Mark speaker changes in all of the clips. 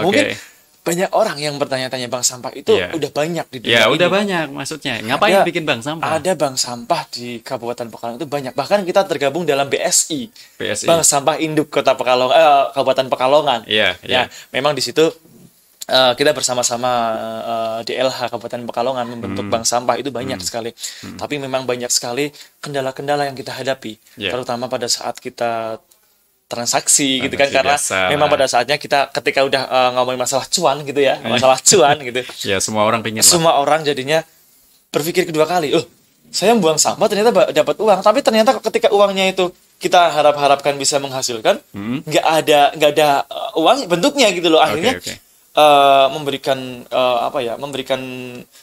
Speaker 1: Mungkin
Speaker 2: Oke.
Speaker 1: banyak orang yang bertanya-tanya bank sampah itu
Speaker 2: Iya.
Speaker 1: udah banyak di
Speaker 2: Ya,
Speaker 1: dunia
Speaker 2: udah
Speaker 1: ini.
Speaker 2: banyak maksudnya. Ngapain
Speaker 1: Ada
Speaker 2: bikin bank sampah?
Speaker 1: ada bank sampah di Kabupaten Pekalongan itu banyak. Bahkan kita tergabung dalam BSI,
Speaker 2: BSI.
Speaker 1: Bank Sampah Induk Kota Pekalongan, Kabupaten Pekalongan.
Speaker 2: Iya,
Speaker 1: Ya,
Speaker 2: iya.
Speaker 1: memang di situ kita bersama-sama di LH Kabupaten Pekalongan membentuk bank sampah itu banyak sekali. Tapi memang banyak sekali kendala-kendala yang kita hadapi,
Speaker 2: Iya.
Speaker 1: terutama pada saat kita transaksi gitu kan,
Speaker 2: Transaksi
Speaker 1: karena
Speaker 2: biasa
Speaker 1: memang
Speaker 2: lah.
Speaker 1: pada saatnya kita ketika udah ngomongin masalah cuan gitu ya, masalah cuan gitu,
Speaker 2: Ya, semua orang pingin lah.
Speaker 1: semua orang jadinya berpikir kedua kali, saya buang sampah ternyata dapat uang, tapi ternyata ketika uangnya itu kita harapkan bisa menghasilkan, nggak ada uang bentuknya gitu loh. Akhirnya
Speaker 2: Oke.
Speaker 1: memberikan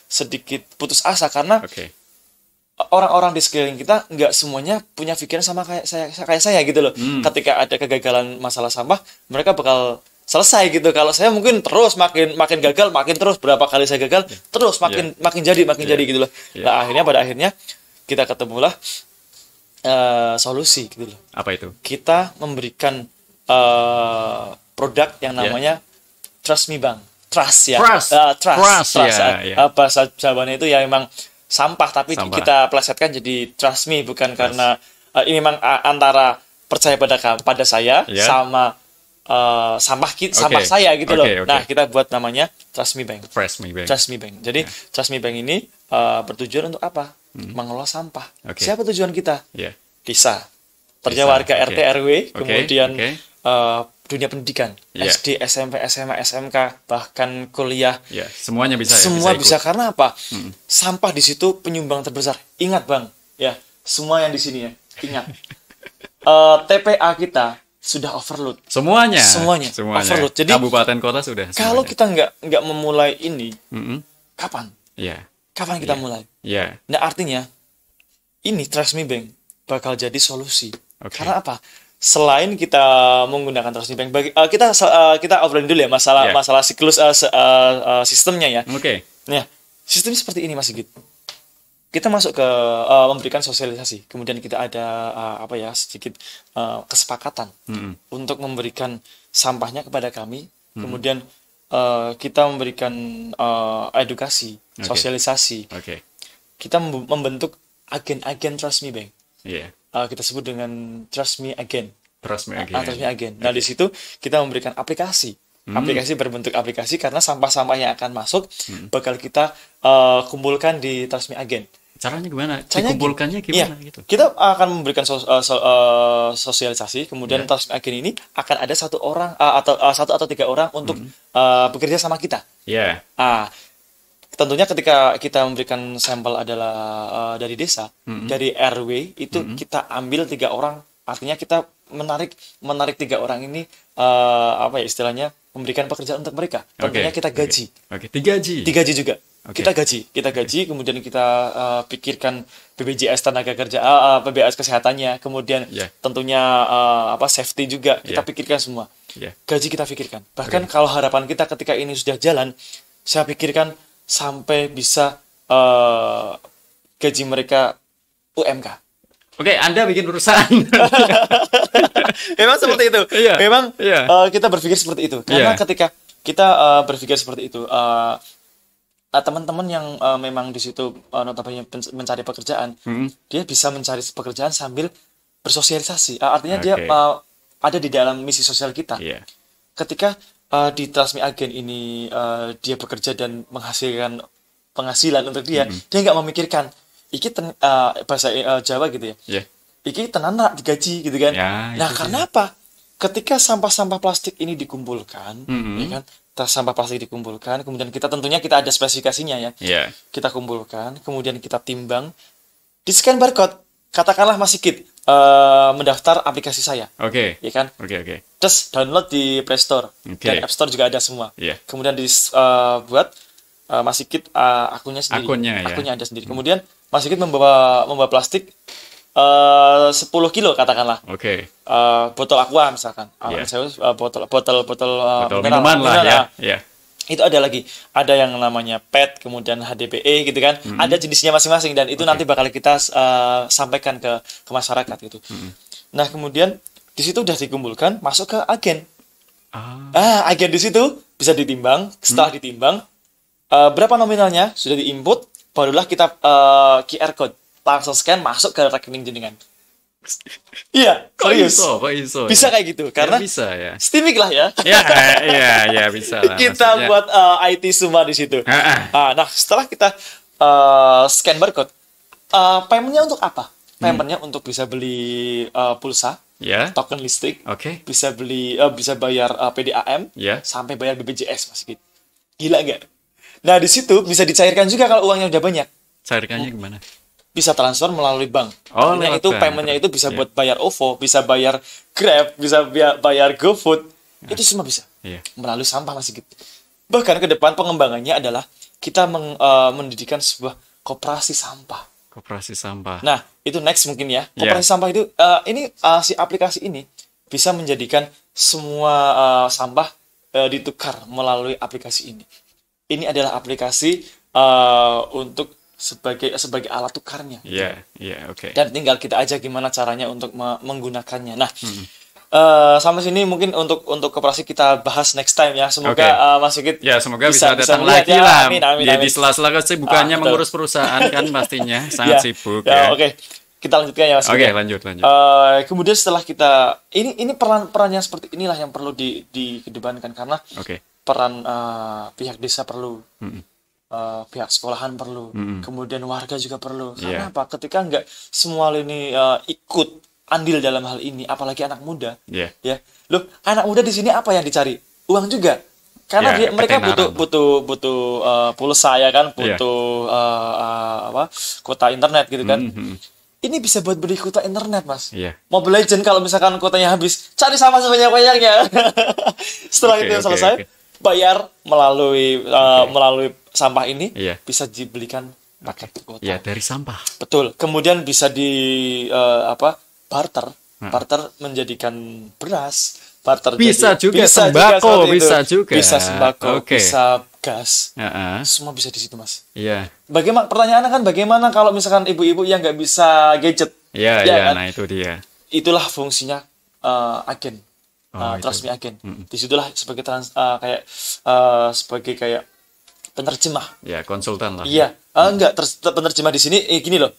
Speaker 1: sedikit putus asa karena
Speaker 2: Oke.
Speaker 1: orang-orang di sekeliling kita nggak semuanya punya pikiran sama kayak saya gitu loh. Ketika ada kegagalan masalah sampah, mereka bakal selesai gitu. Kalau saya mungkin terus makin gagal, makin terus berapa kali saya gagal, terus makin jadi gitu loh. Nah, pada akhirnya kita ketemulah solusi gitu loh.
Speaker 2: Apa itu?
Speaker 1: Kita memberikan produk yang namanya Trust Me Bank. Trust ya.
Speaker 2: Trust, ya.
Speaker 1: Bahasa Jawanya itu ya memang sampah, tapi
Speaker 2: Sampah.
Speaker 1: kita plesetkan jadi Trust Me, bukan karena ini memang antara percaya pada saya sama sampah saya gitu loh.
Speaker 2: Oke.
Speaker 1: Nah, kita buat namanya Trust Me Bank.
Speaker 2: Trust Me Bank.
Speaker 1: Trust Me Bank. Jadi Trust Me Bank ini bertujuan untuk apa? Mengelola sampah.
Speaker 2: Oke.
Speaker 1: Siapa tujuan kita?
Speaker 2: Ya.
Speaker 1: Desa, terutama
Speaker 2: Desa,
Speaker 1: warga RT
Speaker 2: oke.
Speaker 1: RW, kemudian
Speaker 2: oke.
Speaker 1: dunia pendidikan,
Speaker 2: Iya.
Speaker 1: SD, SMP, SMA, SMK, bahkan kuliah,
Speaker 2: Ya, semuanya bisa ya.
Speaker 1: semua
Speaker 2: ikut.
Speaker 1: bisa. Karena apa? Sampah di situ penyumbang terbesar. Ingat bang, ya semua yang di sini ya, ingat. TPA kita sudah overload.
Speaker 2: Semuanya.
Speaker 1: Overload. Jadi
Speaker 2: kabupaten kota sudah.
Speaker 1: kalau
Speaker 2: semuanya.
Speaker 1: kita nggak memulai ini,
Speaker 2: Mm-mm.
Speaker 1: kapan?
Speaker 2: Iya.
Speaker 1: Kapan kita mulai?
Speaker 2: Iya.
Speaker 1: Nah, artinya ini Trust Me Bank bakal jadi solusi.
Speaker 2: Oke.
Speaker 1: Karena apa? Selain kita menggunakan Trust Me Bank, kita obrolin dulu ya masalah
Speaker 2: Yeah.
Speaker 1: siklus sistemnya ya.
Speaker 2: Oke.
Speaker 1: Nah, sistemnya seperti ini Mas Sigit. Kita masuk ke memberikan sosialisasi, kemudian kita ada sedikit kesepakatan untuk memberikan sampahnya kepada kami, kemudian kita memberikan edukasi, sosialisasi.
Speaker 2: Oke.
Speaker 1: Kita membentuk agen-agen Trust Me Bank.
Speaker 2: Iya.
Speaker 1: Kita sebut dengan Trust Me Again.
Speaker 2: Trust Me Again.
Speaker 1: Trust Me Again. Nah, di situ kita memberikan aplikasi. Aplikasi berbentuk aplikasi, karena sampah-sampah yang akan masuk bakal kita kumpulkan di Trust Me Again.
Speaker 2: Caranya gimana?
Speaker 1: Caranya
Speaker 2: Dikumpulkannya
Speaker 1: Iya,
Speaker 2: gimana gitu?
Speaker 1: kita akan memberikan sosialisasi, kemudian Trust Me Again ini akan ada satu atau 3 orang untuk bekerja sama kita.
Speaker 2: Iya.
Speaker 1: Tentunya ketika kita memberikan sampel adalah dari desa, dari RW itu kita ambil 3 orang, artinya kita menarik 3 orang ini istilahnya memberikan pekerjaan untuk mereka. Tentunya kita gaji.
Speaker 2: Oke, digaji.
Speaker 1: Digaji juga.
Speaker 2: Oke.
Speaker 1: Kita gaji, kemudian kita pikirkan BPJS tenaga kerja, BPJS kesehatannya, kemudian tentunya safety juga kita pikirkan semua.
Speaker 2: Iya.
Speaker 1: Gaji kita pikirkan. Bahkan kalau harapan kita ketika ini sudah jalan, saya pikirkan sampai bisa gaji mereka UMK.
Speaker 2: Oke, Anda bikin perusahaan.
Speaker 1: Memang seperti itu.
Speaker 2: Iya.
Speaker 1: Memang
Speaker 2: Iya.
Speaker 1: kita berpikir seperti itu. Karena
Speaker 2: Iya.
Speaker 1: ketika kita berpikir seperti itu, teman-teman yang memang di situ notabene mencari pekerjaan, dia bisa mencari pekerjaan sambil bersosialisasi. Artinya dia ada di dalam misi sosial kita.
Speaker 2: Iya.
Speaker 1: Ketika di Trust Me Again ini dia bekerja dan menghasilkan penghasilan untuk dia nggak memikirkan iki bahasa Jawa gitu ya.
Speaker 2: Iya.
Speaker 1: Iki tenan digaji gitu kan.
Speaker 2: Ya,
Speaker 1: Nah,
Speaker 2: itu
Speaker 1: karena apa? Ketika sampah-sampah plastik ini dikumpulkan, ya kan? Sampah plastik dikumpulkan, kemudian kita ada spesifikasinya ya.
Speaker 2: Iya.
Speaker 1: Kita kumpulkan, kemudian kita timbang, di scan barcode. Katakanlah Mas Sigit mendaftar aplikasi saya,
Speaker 2: Oke.
Speaker 1: ya kan?
Speaker 2: Oke.
Speaker 1: Terus download di Play Store dan App Store juga ada semua.
Speaker 2: Iya.
Speaker 1: Kemudian buat Mas Sigit akunnya sendiri.
Speaker 2: Akunnya
Speaker 1: ada sendiri. Kemudian Mas Sigit membawa plastik 10 kilo katakanlah.
Speaker 2: Oke.
Speaker 1: Botol aqua misalkan.
Speaker 2: Iya.
Speaker 1: Botol
Speaker 2: Betul,
Speaker 1: mineral,
Speaker 2: minuman lah ya. Iya.
Speaker 1: Itu ada lagi. Ada yang namanya PET, kemudian HDPE gitu kan. Ada jenisnya masing-masing dan itu nanti bakal kita sampaikan ke masyarakat gitu. Nah, kemudian di situ udah dikumpulkan, masuk ke agen. Agen di situ bisa ditimbang. Setelah ditimbang, berapa nominalnya sudah diinput, barulah kita QR code langsung scan masuk ke rekening jenengan. Iya, serius.
Speaker 2: Kok iso?
Speaker 1: Bisa kayak gitu karena
Speaker 2: bisa ya.
Speaker 1: Steamik lah ya.
Speaker 2: Ya bisa lah.
Speaker 1: Kita buat IT semua di situ. Nah, setelah kita scan barcode, paymentnya untuk apa? Paymentnya untuk bisa beli pulsa, token listrik, bisa beli, bisa bayar PDAM, sampai bayar BPJS, Mas Sigit. Gila nggak? Nah, di situ bisa dicairkan juga kalau uangnya udah banyak.
Speaker 2: Cairkannya gimana?
Speaker 1: Bisa transfer melalui bank.
Speaker 2: Lewat
Speaker 1: itu
Speaker 2: bank.
Speaker 1: paymentnya itu bisa buat bayar OVO, bisa bayar Grab, bisa bayar GoFood. Itu semua bisa. Melalui sampah, Mas Sigit. Bahkan ke depan pengembangannya adalah kita mendirikan sebuah koperasi sampah.
Speaker 2: Koperasi sampah.
Speaker 1: Nah, itu next mungkin ya. Koperasi sampah itu si aplikasi ini bisa menjadikan semua sampah ditukar melalui aplikasi ini. Ini adalah aplikasi untuk sebagai alat tukarnya.
Speaker 2: Oke.
Speaker 1: Dan tinggal kita aja gimana caranya untuk menggunakannya. Nah, sampai sini mungkin untuk koperasi kita bahas next time ya. Semoga Mas Sigit
Speaker 2: semoga bisa datang lagi lah.
Speaker 1: Amin.
Speaker 2: Di sela-sela kesibukannya mengurus perusahaan kan pastinya sangat sibuk ya.
Speaker 1: Oke. Kita lanjutkan ya, Mas Sigit.
Speaker 2: Oke, lanjut.
Speaker 1: Kemudian setelah kita ini peran yang seperti inilah yang perlu dikedepankan karena peran pihak desa perlu. Pihak sekolahan perlu, kemudian warga juga perlu. Karena apa? Ketika nggak semua ini ikut andil dalam hal ini, apalagi anak muda, loh, anak muda di sini apa yang dicari? Uang juga, karena mereka butuh pulsa ya kan, butuh kuota internet gitu kan. Ini bisa buat beli kuota internet, Mas. Mobile Legend kalau misalkan kuotanya habis, cari sama sebanyak-banyaknya. Setelah itu selesai, bayar melalui sampah ini bisa dibelikan paket kuota.
Speaker 2: Dari sampah.
Speaker 1: Betul. Kemudian bisa barter. Barter menjadikan beras, barter
Speaker 2: bisa
Speaker 1: jadi,
Speaker 2: juga sembako, bisa
Speaker 1: sembako, bisa gas. Semua bisa di situ, Mas.
Speaker 2: Pertanyaannya
Speaker 1: kan bagaimana kalau misalkan ibu-ibu yang nggak bisa gadget?
Speaker 2: Kan? Nah itu dia.
Speaker 1: Itulah fungsinya agen. Transmi agen. Disitulah sebagai sebagai kayak penerjemah.
Speaker 2: Konsultan lah.
Speaker 1: Penerjemah di sini gini loh.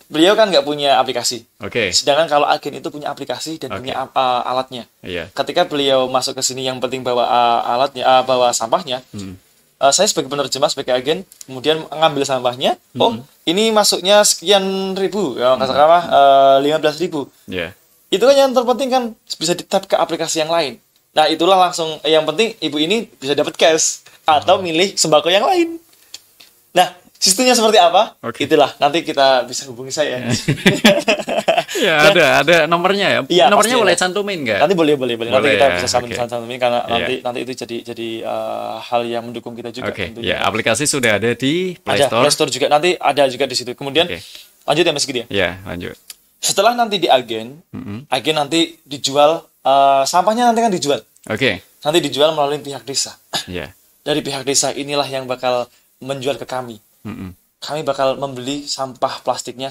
Speaker 1: Beliau kan nggak punya aplikasi. Sedangkan kalau agen itu punya aplikasi dan punya alatnya. Ketika beliau masuk ke sini yang penting bawa alatnya, bawa sampahnya. Saya sebagai penerjemah, sebagai agen, kemudian ngambil sampahnya. Ini masuknya sekian ribu, katakanlah 15.000. Itu kan yang terpenting kan bisa di-tap ke aplikasi yang lain. Nah, itulah langsung yang penting ibu ini bisa dapat cash atau milih sembako yang lain. Nah, sistemnya seperti apa? Itulah nanti kita bisa hubungi saya.
Speaker 2: Ada nomornya ya. Nomornya boleh cantumin nggak?
Speaker 1: Nanti boleh. Nanti kita bisa cantumin karena nanti itu jadi hal yang mendukung kita juga.
Speaker 2: Aplikasi sudah ada di Play Store.
Speaker 1: Play Store juga nanti ada juga di situ. Kemudian lanjut ya Mas Sigit ya.
Speaker 2: Lanjut.
Speaker 1: Setelah nanti di agen nanti dijual, sampahnya nanti kan dijual. Nanti dijual melalui pihak desa. Dari pihak desa inilah yang bakal menjual ke kami. Kami bakal membeli sampah plastiknya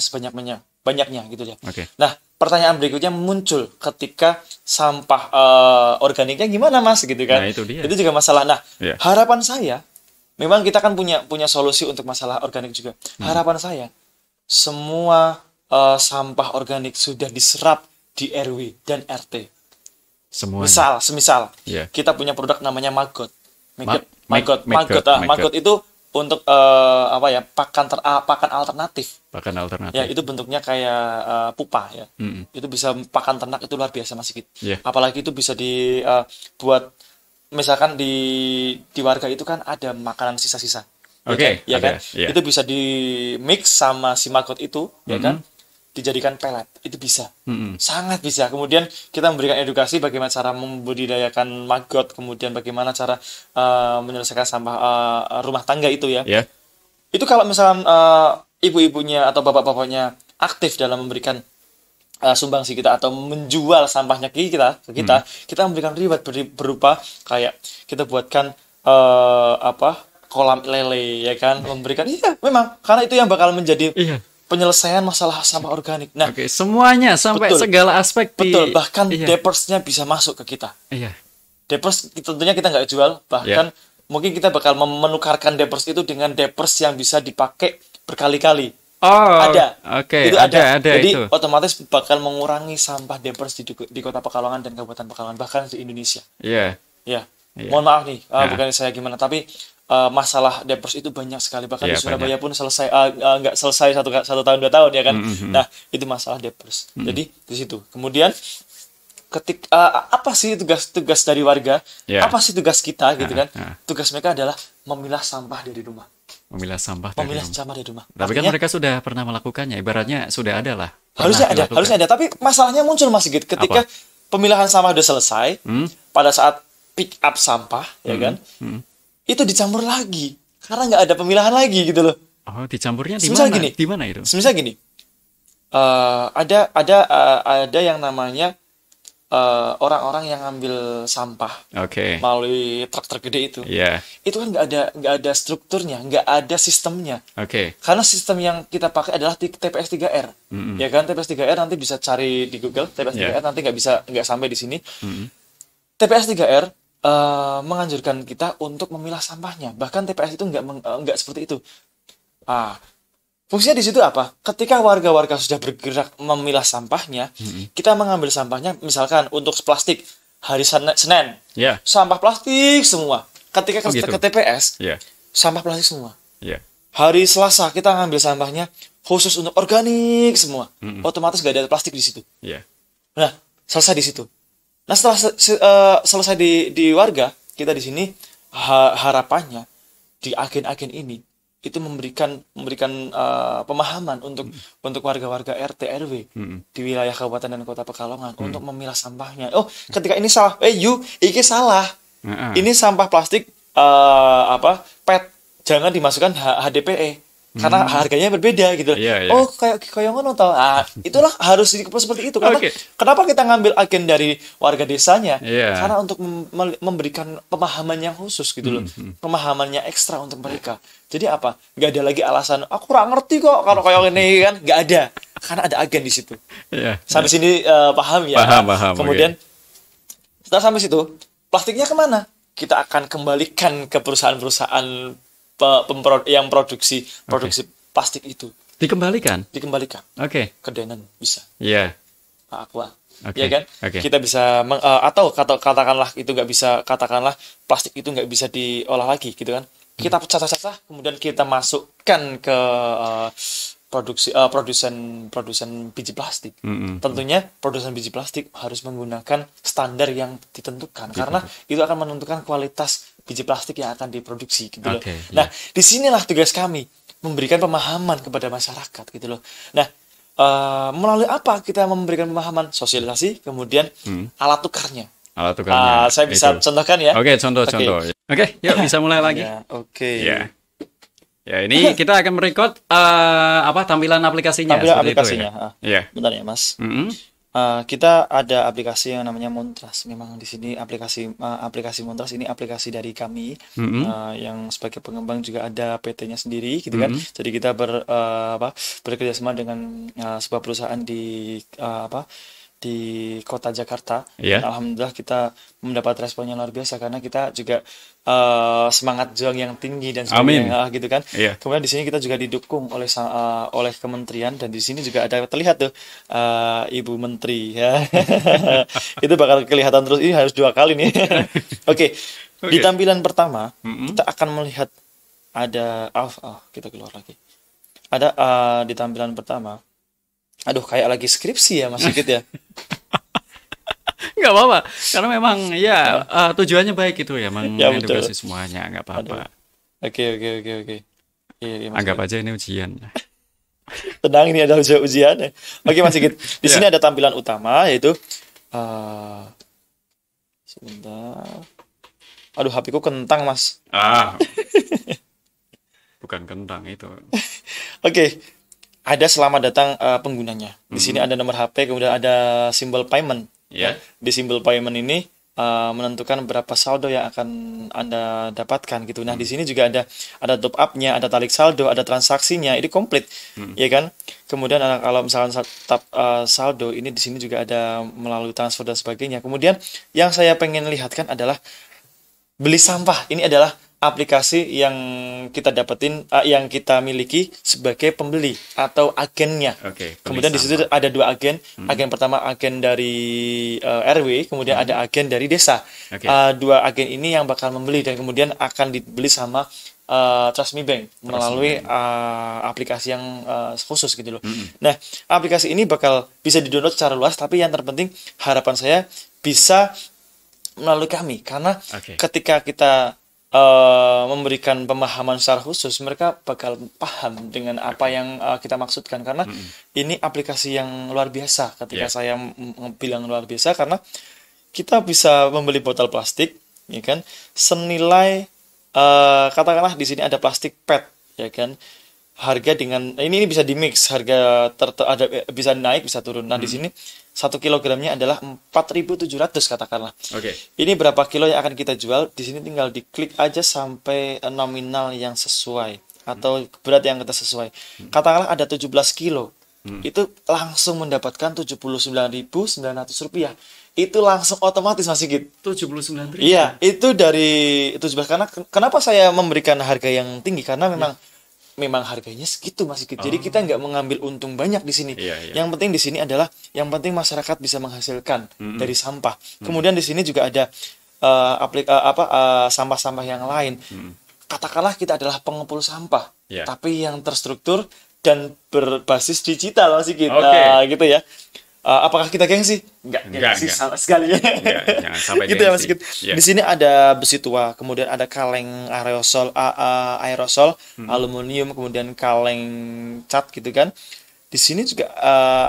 Speaker 1: banyaknya gitu ya. Nah, pertanyaan berikutnya muncul ketika sampah organiknya gimana, Mas, gitu kan?
Speaker 2: Nah, itu dia.
Speaker 1: Itu juga masalah. Nah, harapan saya, memang kita kan punya solusi untuk masalah organik juga. Harapan saya, semua sampah organik sudah diserap di RW dan RT.
Speaker 2: Semuanya.
Speaker 1: Semisal kita punya produk namanya Maggot. Maggot itu untuk pakan alternatif. Ya, itu bentuknya kayak pupa ya. Itu bisa pakan ternak, itu luar biasa Mas Sigit. Apalagi itu bisa dibuat, misalkan di warga itu kan ada makanan sisa-sisa. Ya kan? Itu bisa di mix sama si maggot itu, ya kan? Dijadikan pelet, itu bisa. Sangat bisa. Kemudian kita memberikan edukasi bagaimana cara membudidayakan maggot, kemudian bagaimana cara menyelesaikan sampah rumah tangga itu ya. Itu kalau misalkan ibu-ibunya atau bapak-bapaknya aktif dalam memberikan sumbangsi kita atau menjual sampahnya ke kita memberikan reward berupa kayak kita buatkan kolam lele ya kan, memberikan memang karena itu yang bakal menjadi penyelesaian masalah sampah organik. Nah,
Speaker 2: semuanya sampai segala aspek
Speaker 1: bahkan diapersnya bisa masuk ke kita. Diapers tentunya kita nggak jual, bahkan mungkin kita bakal menukarkan diapers itu dengan diapers yang bisa dipakai berkali-kali. Ada.
Speaker 2: Oke,
Speaker 1: Itu
Speaker 2: ada
Speaker 1: Jadi
Speaker 2: itu.
Speaker 1: otomatis bakal mengurangi sampah diapers di Kota Pekalongan dan Kabupaten Pekalongan, bahkan di Indonesia.
Speaker 2: Iya.
Speaker 1: Ya.
Speaker 2: Iya.
Speaker 1: Mohon maaf nih, bukan saya gimana, tapi masalah diapers itu banyak sekali, bahkan di Surabaya pun selesai nggak selesai satu tahun 2 tahun ya kan. Nah, itu masalah diapers. Jadi di situ. Kemudian apa sih tugas dari warga? Apa sih tugas kita gitu kan? Tugas mereka adalah memilah sampah dari rumah.
Speaker 2: Memilah sampah
Speaker 1: dari rumah.
Speaker 2: Tapi kan mereka sudah pernah melakukannya, ibaratnya sudah ada lah.
Speaker 1: Harusnya ada. Tapi masalahnya muncul Mas Sigit ketika pemilahan sampah sudah selesai, pada saat pick up sampah, ya kan, itu dicampur lagi karena nggak ada pemilahan lagi gitu loh.
Speaker 2: Oh, dicampurnya di mana? Di mana itu?
Speaker 1: Semisal gini, ada yang namanya orang-orang yang ngambil sampah melalui truk gede itu. Itu kan nggak ada strukturnya, nggak ada sistemnya. Karena sistem yang kita pakai adalah TPS 3R. Ya kan, TPS 3R nanti bisa cari di Google, TPS 3R nanti nggak sampai di sini. TPS 3R menganjurkan kita untuk memilah sampahnya. Bahkan TPS itu nggak seperti itu. Fungsinya di situ apa? Ketika warga-warga sudah bergerak memilah sampahnya, kita mengambil sampahnya, misalkan untuk plastik hari Senin, sampah plastik semua. Ketika ke TPS, sampah plastik semua. Hari Selasa kita ngambil sampahnya khusus untuk organik semua. Otomatis gak ada plastik di situ. Nah, selesai di situ. Nah, setelah selesai di warga, kita di sini harapannya di agen-agen ini itu memberikan pemahaman untuk warga-warga RT RW di wilayah Kabupaten dan Kota Pekalongan untuk memilah sampahnya. Oh, ketika ini salah, ini salah. Ini sampah plastik PET, jangan dimasukkan HDPE karena harganya berbeda gitu. Oh, kayak ngono tau. Itulah harus seperti itu. Kenapa kita ngambil agen dari warga desanya? Karena untuk memberikan pemahaman yang khusus gitu loh. Pemahamannya ekstra untuk mereka. Jadi apa? Nggak ada lagi alasan aku kurang ngerti kok kalau kayak ini kan. Nggak ada. Karena ada agen di situ. Sampai sini paham ya?
Speaker 2: Paham.
Speaker 1: Kemudian setelah sampai situ, plastiknya kemana? Kita akan kembalikan ke perusahaan-perusahaan yang produksi plastik itu.
Speaker 2: Dikembalikan.
Speaker 1: Ke Denon bisa. Aqua. Ya kan? Kita bisa atau katakanlah itu nggak bisa, katakanlah plastik itu nggak bisa diolah lagi gitu kan. Kita pecah-pecah, kemudian kita masukkan ke produsen biji plastik. Tentunya produsen biji plastik harus menggunakan standar yang ditentukan karena itu akan menentukan kualitas biji plastik yang akan diproduksi gitu loh. Nah, disinilah tugas kami memberikan pemahaman kepada masyarakat gitu loh. Nah, melalui apa kita memberikan pemahaman? Sosialisasi, kemudian alat tukarnya. Saya bisa contohkan ya.
Speaker 2: Contoh. Yuk bisa mulai lagi. Ya, ini kita akan merekod tampilan aplikasinya.
Speaker 1: Bentar ya, Mas. Kita ada aplikasi yang namanya Montras. Memang di sini aplikasi Montras ini aplikasi dari kami yang sebagai pengembang juga ada PT-nya sendiri gitu kan. Jadi kita bekerjasama dengan sebuah perusahaan di kota Jakarta. Dan alhamdulillah kita mendapat respon yang luar biasa karena kita juga semangat juang yang tinggi dan sebagainya gitu kan. Kemudian di sini kita juga didukung oleh kementerian dan di sini juga ada terlihat tuh Ibu Menteri ya. Itu bakal kelihatan terus, ini harus 2 kali nih. Di tampilan pertama kita akan melihat ada kita keluar lagi. Ada di tampilan pertama. Aduh, kayak lagi skripsi ya Mas Sigit ya.
Speaker 2: Nggak apa-apa, karena memang tujuannya baik itu ya, mengedukasi semuanya, nggak apa-apa.
Speaker 1: Oke.
Speaker 2: Anggap aja ini ujian.
Speaker 1: Tenang, ini ada ujian. Oke Mas Sigit, di sini ada tampilan utama yaitu sebentar. Aduh, HP ku kentang Mas.
Speaker 2: Bukan kentang itu.
Speaker 1: Ada selamat datang penggunanya. Di sini ada nomor HP, kemudian ada simbol payment. Di simbol payment ini menentukan berapa saldo yang akan Anda dapatkan gitu. Nah, di sini juga ada top up-nya, ada tarik saldo, ada transaksinya, ini komplit, ya kan? Kemudian kalau misalkan saldo ini di sini juga ada melalui transfer dan sebagainya. Kemudian yang saya pengen lihatkan adalah beli sampah. Ini adalah aplikasi yang kita dapetin, yang kita miliki sebagai pembeli atau agennya. Kemudian di situ ada 2 agen. Agen pertama agen dari RW, kemudian ada agen dari desa. 2 agen ini yang bakal membeli dan kemudian akan dibeli sama Trust Me Bank melalui aplikasi yang khusus gitu loh. Nah, aplikasi ini bakal bisa di-download secara luas, tapi yang terpenting harapan saya bisa melalui kami, karena ketika kita memberikan pemahaman secara khusus, mereka bakal paham dengan apa yang kita maksudkan, karena ini aplikasi yang luar biasa. Ketika saya bilang luar biasa, karena kita bisa membeli botol plastik, ya kan, senilai katakanlah di sini ada plastik PET, ya kan, harga dengan ini bisa di mix, harga ada bisa naik bisa turun. Nah, di sini 1 kilogramnya adalah 4.700 katakanlah. Ini berapa kilo yang akan kita jual? Di sini tinggal diklik aja sampai nominal yang sesuai atau berat yang kita sesuai. Katakanlah ada 17 kilo. Itu langsung mendapatkan Rp79.900. Itu langsung otomatis, Mas Sigit.
Speaker 2: 79.000.
Speaker 1: Iya, itu dari 17. Karena kenapa saya memberikan harga yang tinggi? Karena memang harganya segitu, Mas Sigit. Jadi kita nggak mengambil untung banyak di sini. Yang penting di sini adalah yang penting masyarakat bisa menghasilkan dari sampah. Kemudian di sini juga ada sampah-sampah yang lain. Katakanlah kita adalah pengepul sampah, tapi yang terstruktur dan berbasis digital, Mas Sigit. Gitu ya. Apakah kita gengsi? Enggak sama sekali.
Speaker 2: Jangan sampai
Speaker 1: gitu ya, Mas Sigit. Di sini ada besi tua, kemudian ada kaleng aerosol, aluminium, kemudian kaleng cat gitu kan. Di sini juga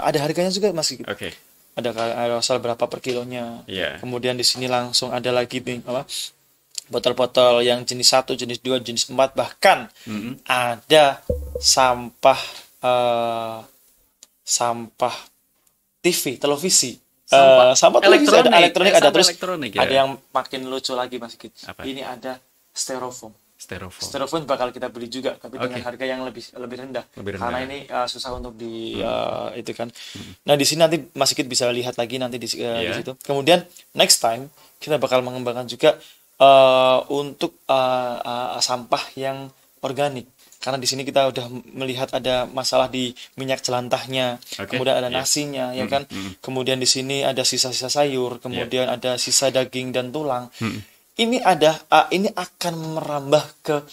Speaker 1: ada harganya juga, Mas Sigit. Ada kaleng aerosol berapa per kilonya. Kemudian di sini langsung ada lagi nih botol-botol yang jenis 1, jenis 2, jenis 4, bahkan ada sampah TV, televisi, sampah televisi, ada elektronik, ada terus ada yang makin lucu lagi, Mas Sigit. Ini ada styrofoam. Styrofoam bakal kita beli juga, tapi dengan harga yang lebih rendah. Karena ini susah untuk itu kan. Nah, di sini nanti Mas Sigit bisa lihat lagi nanti di situ. Kemudian next time kita bakal mengembangkan juga untuk sampah yang organik. Karena di sini kita udah melihat ada masalah di minyak jelantahnya, kemudian ada nasinya, ya kan. Kemudian di sini ada sisa-sisa sayur, kemudian ada sisa daging dan tulang. Ini akan merambah ke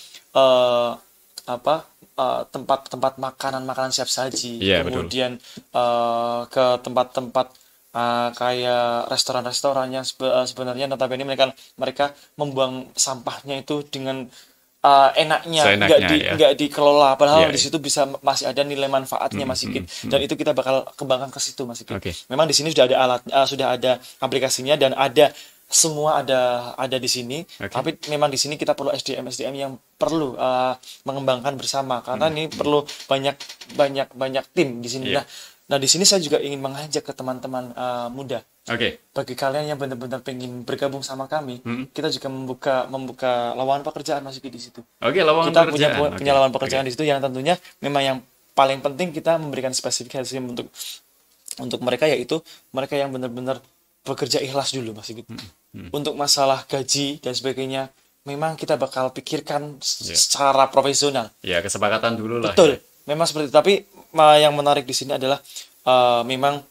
Speaker 1: tempat-tempat makanan siap saji, kemudian ke tempat-tempat kayak restoran-restoran yang sebenarnya notabene mereka membuang sampahnya itu dengan enaknya, nggak dikelola, padahal di situ masih ada nilai manfaatnya, Mas Sigit. Dan itu kita bakal kembangkan ke situ, Mas Sigit. Memang di sini sudah ada sudah ada aplikasinya dan semua ada di sini. Tapi memang di sini kita perlu SDM yang perlu mengembangkan bersama, karena ini perlu banyak tim di sini. Nah, di sini saya juga ingin mengajak ke teman-teman muda. Bagi kalian yang benar-benar pengen bergabung sama kami, kita juga membuka lowongan pekerjaan, Mas Sigit, di situ. Kita punya lowongan pekerjaan di situ yang tentunya memang yang paling penting kita memberikan spesifikasi untuk mereka, yaitu mereka yang benar-benar bekerja ikhlas dulu, Mas Sigit. Untuk masalah gaji dan sebagainya memang kita bakal pikirkan secara profesional.
Speaker 2: Kesepakatan dulu lah.
Speaker 1: Betul. Memang seperti itu. Tapi yang menarik di sini adalah memang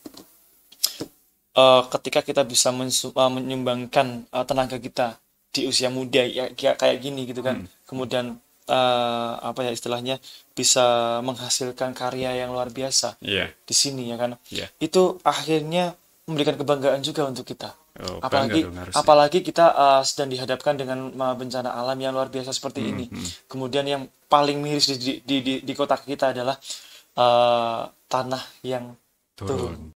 Speaker 1: ketika kita bisa menyumbangkan tenaga kita di usia muda kayak gini gitu kan, kemudian istilahnya bisa menghasilkan karya yang luar biasa di sini, ya kan, itu akhirnya memberikan kebanggaan juga untuk kita. Apalagi kita sedang dihadapkan dengan bencana alam yang luar biasa seperti ini. Kemudian yang paling miris di kota kita adalah tanah yang turun.